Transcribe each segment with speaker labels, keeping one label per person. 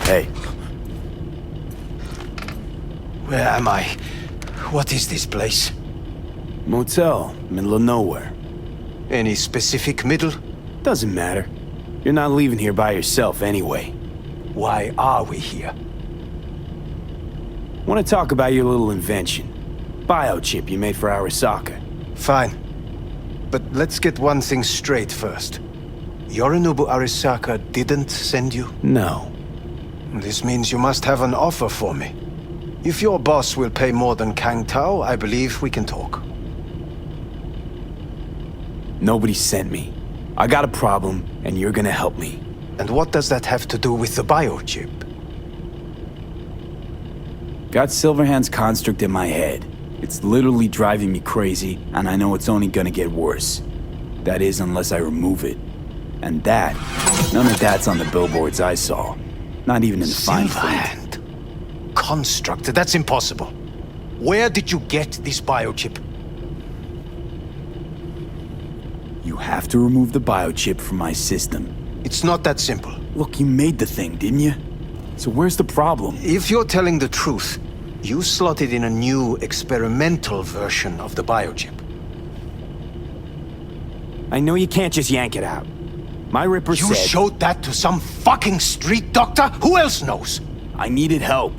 Speaker 1: Hey.
Speaker 2: Where am I? What is this place?
Speaker 1: Motel, middle of nowhere.
Speaker 2: Any specific middle?
Speaker 1: Doesn't matter. You're not leaving here by yourself anyway.
Speaker 2: Why are we here?
Speaker 1: Want to talk about your little invention. Biochip you made for Arasaka.
Speaker 2: Fine. But let's get one thing straight first. Yorinobu Arasaka didn't send you?
Speaker 1: No.
Speaker 2: This means you must have an offer for me. If your boss will pay more than Kang Tao, I believe we can talk.
Speaker 1: Nobody sent me. I got a problem, and you're gonna help me.
Speaker 2: And what does that have to do with the biochip?
Speaker 1: Got Silverhand's construct in my head. It's literally driving me crazy, and I know it's only gonna get worse. That is, unless I remove it. And that, none of that's on the billboards I saw. Not even in the fine print.
Speaker 2: Silverhand? Construct? That's impossible. Where did you get this biochip?
Speaker 1: You have to remove the biochip from my system.
Speaker 2: It's not that simple.
Speaker 1: Look, you made the thing, didn't you? So where's the problem?
Speaker 2: If you're telling the truth, you slotted in a new experimental version of the biochip.
Speaker 1: I know you can't just yank it out. My Ripper
Speaker 2: You
Speaker 1: said...
Speaker 2: showed that to some fucking street doctor? Who else knows?
Speaker 1: I needed help.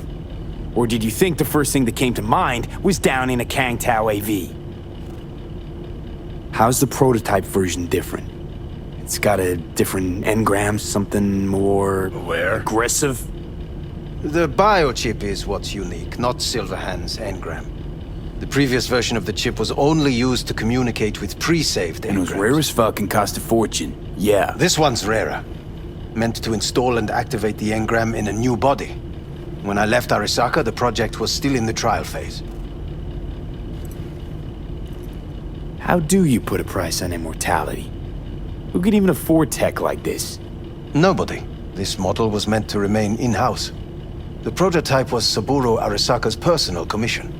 Speaker 1: Or did you think the first thing that came to mind was down in a Kang Tao AV? How's the prototype version different? It's got a different engram, something more... aggressive?
Speaker 2: The biochip is what's unique, not Silverhand's engram. The previous version of the chip was only used to communicate with pre-saved engrams.
Speaker 1: And it was rare as fuck and cost a fortune. Yeah.
Speaker 2: This one's rarer. Meant to install and activate the engram in a new body. When I left Arasaka, the project was still in the trial phase.
Speaker 1: How do you put a price on immortality? Who could even afford tech like this?
Speaker 2: Nobody. This model was meant to remain in-house. The prototype was Saburo Arasaka's personal commission.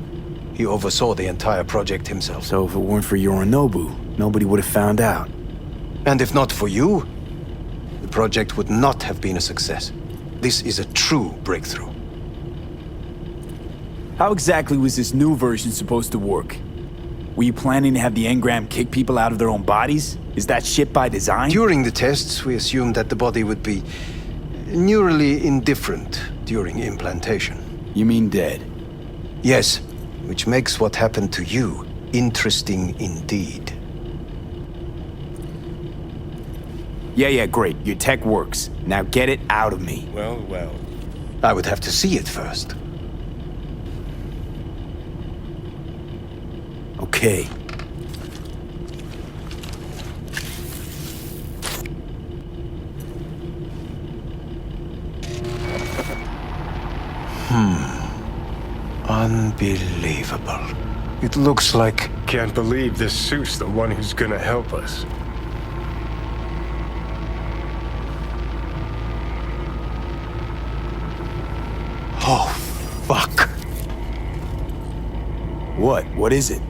Speaker 2: He oversaw the entire project himself.
Speaker 1: So if it weren't for Yorinobu, nobody would have found out.
Speaker 2: And if not for you, the project would not have been a success. This is a true breakthrough.
Speaker 1: How exactly was this new version supposed to work? Were you planning to have the engram kick people out of their own bodies? Is that shit by design?
Speaker 2: During the tests, we assumed that the body would be neurally indifferent during implantation.
Speaker 1: You mean dead?
Speaker 2: Yes, which makes what happened to you interesting indeed.
Speaker 1: Yeah, great. Your tech works. Now get it out of me.
Speaker 3: Well.
Speaker 2: I would have to see it first.
Speaker 1: Okay.
Speaker 2: Unbelievable. It looks like...
Speaker 3: Can't believe this suit's the one who's gonna help us.
Speaker 2: Oh, fuck.
Speaker 1: What? What is it?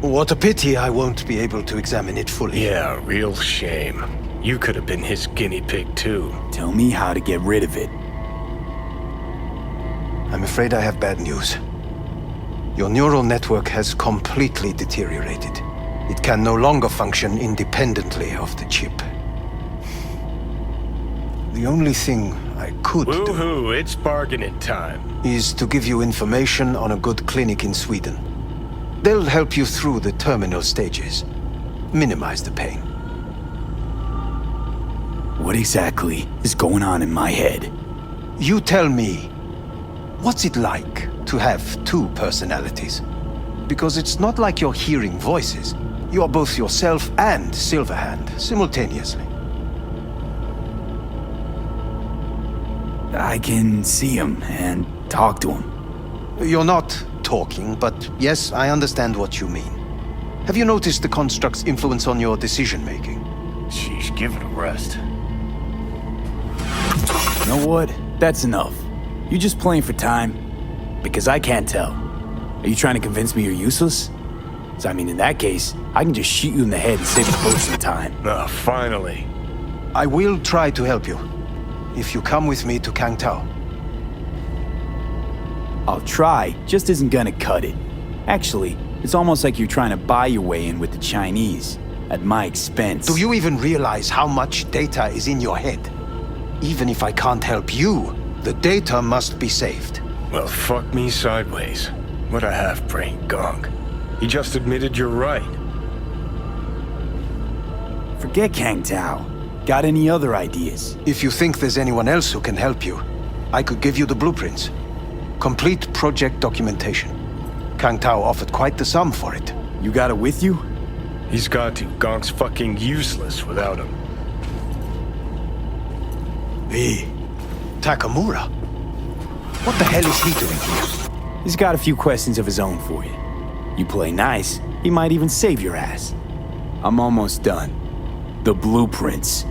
Speaker 2: What a pity I won't be able to examine it fully.
Speaker 3: Yeah, real shame. You could have been his guinea pig too.
Speaker 1: Tell me how to get rid of it.
Speaker 2: I'm afraid I have bad news. Your neural network has completely deteriorated. It can no longer function independently of the chip. The only thing I could do
Speaker 3: Woohoo, it's bargaining time.
Speaker 2: is to give you information on a good clinic in Sweden. They'll help you through the terminal stages. Minimize the pain.
Speaker 1: What exactly is going on in my head?
Speaker 2: You tell me, what's it like to have two personalities? Because it's not like you're hearing voices. You are both yourself and Silverhand simultaneously.
Speaker 1: I can see him and talk to him.
Speaker 2: You're not talking, but yes, I understand what you mean. Have you noticed the construct's influence on your decision-making?
Speaker 3: Sheesh, give it a rest.
Speaker 1: You know what? That's enough. You just playing for time? Because I can't tell. Are you trying to convince me you're useless? So I mean, in that case, I can just shoot you in the head and save the boat some time.
Speaker 3: Ah, finally.
Speaker 2: I will try to help you. if you come with me to Kangtao.
Speaker 1: I'll try, just isn't gonna cut it. Actually, it's almost like you're trying to buy your way in with the Chinese, at my expense.
Speaker 2: Do you even realize how much data is in your head? Even if I can't help you, the data must be saved.
Speaker 3: Well, fuck me sideways. What a half-brained gonk. He just admitted you're right.
Speaker 1: Forget Kang Tao. Got any other ideas?
Speaker 2: If you think there's anyone else who can help you, I could give you the blueprints. Complete project documentation. Kang Tao offered quite the sum for it.
Speaker 1: You got it with you?
Speaker 3: He's got to. Gonk's fucking useless without him.
Speaker 2: V. Takamura? What the hell is he doing here?
Speaker 1: He's got a few questions of his own for you. You play nice, he might even save your ass. I'm almost done. The blueprints.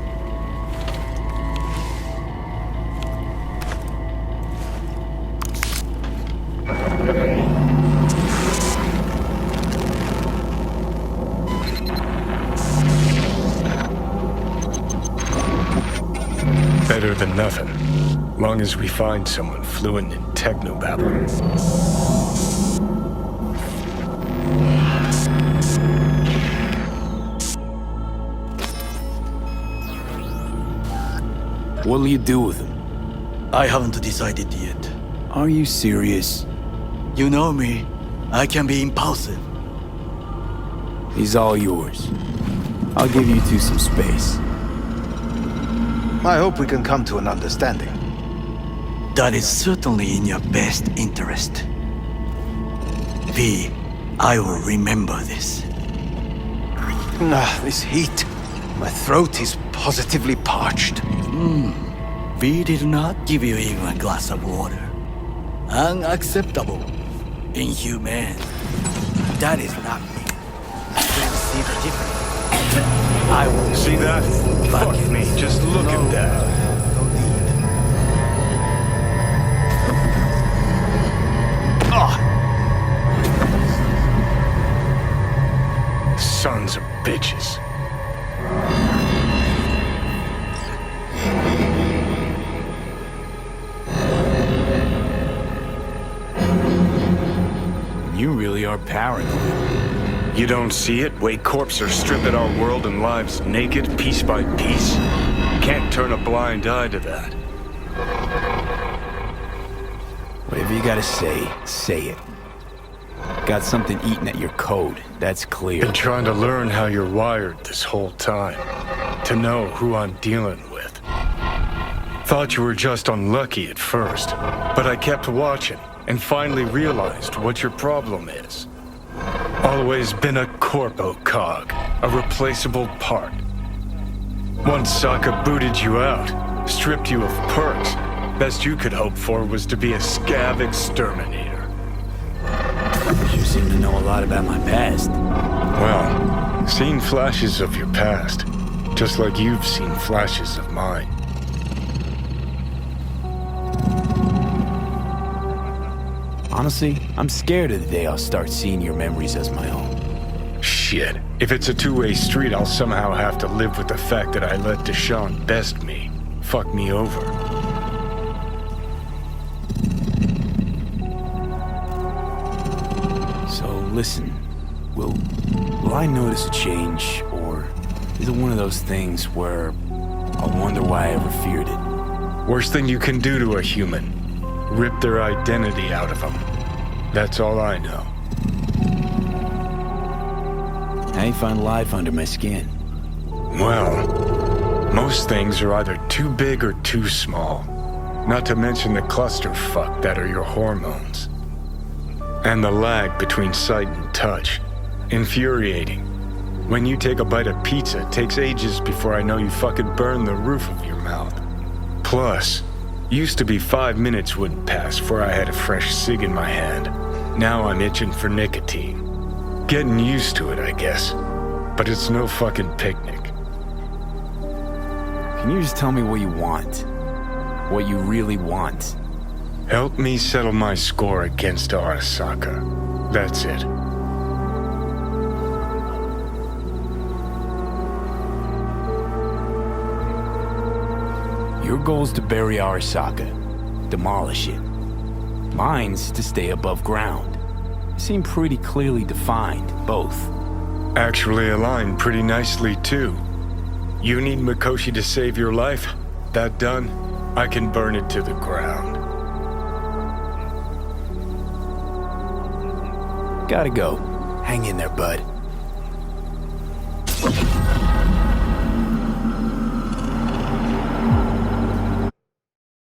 Speaker 3: Better than nothing. Long as we find someone fluent in technobabble.
Speaker 1: What'll you do with him?
Speaker 4: I haven't decided yet.
Speaker 1: Are you serious?
Speaker 4: You know me. I can be impulsive.
Speaker 1: He's all yours. I'll give you two some space.
Speaker 2: I hope we can come to an understanding.
Speaker 4: That is certainly in your best interest. V, I will remember this.
Speaker 2: This heat. My throat is positively parched.
Speaker 4: V did not give you even a glass of water. Unacceptable. Inhumane. That is not me. Don't see the difference. I will
Speaker 3: See that? Fuck me, just look at that. Sons of bitches.
Speaker 1: You really are paranoid.
Speaker 3: You don't see it? Way corps are stripping our world and lives naked, piece by piece. Can't turn a blind eye to that.
Speaker 1: Whatever you gotta say it. Got something eating at your code, that's clear.
Speaker 3: Been trying to learn how you're wired this whole time. To know who I'm dealing with. Thought you were just unlucky at first, but I kept watching and finally realized what your problem is. Always been a corpo cog, a replaceable part. Once Sokka booted you out, stripped you of perks, best you could hope for was to be a scav exterminator.
Speaker 1: You seem to know a lot about my past.
Speaker 3: Well, seen flashes of your past, just like you've seen flashes of mine.
Speaker 1: Honestly, I'm scared of the day I'll start seeing your memories as my own.
Speaker 3: Shit. If it's a two-way street, I'll somehow have to live with the fact that I let Deshaun best me. Fuck me over.
Speaker 1: So listen, will I notice a change, or is it one of those things where I'll wonder why I ever feared it?
Speaker 3: Worst thing you can do to a human. Rip their identity out of them. That's all I know.
Speaker 1: How you find life under my skin?
Speaker 3: Well, most things are either too big or too small. Not to mention the clusterfuck that are your hormones. And the lag between sight and touch. Infuriating. When you take a bite of pizza, it takes ages before I know you fucking burn the roof of your mouth. Plus, used to be 5 minutes wouldn't pass before I had a fresh cig in my hand. Now I'm itching for nicotine. Getting used to it, I guess. But it's no fucking picnic.
Speaker 1: Can you just tell me what you want? What you really want?
Speaker 3: Help me settle my score against Arasaka. That's it.
Speaker 1: Your goal's to bury Arasaka, demolish it. Mine's to stay above ground. Seem pretty clearly defined, both.
Speaker 3: Actually aligned pretty nicely, too. You need Mikoshi to save your life? That done, I can burn it to the ground.
Speaker 1: Gotta go. Hang in there, bud.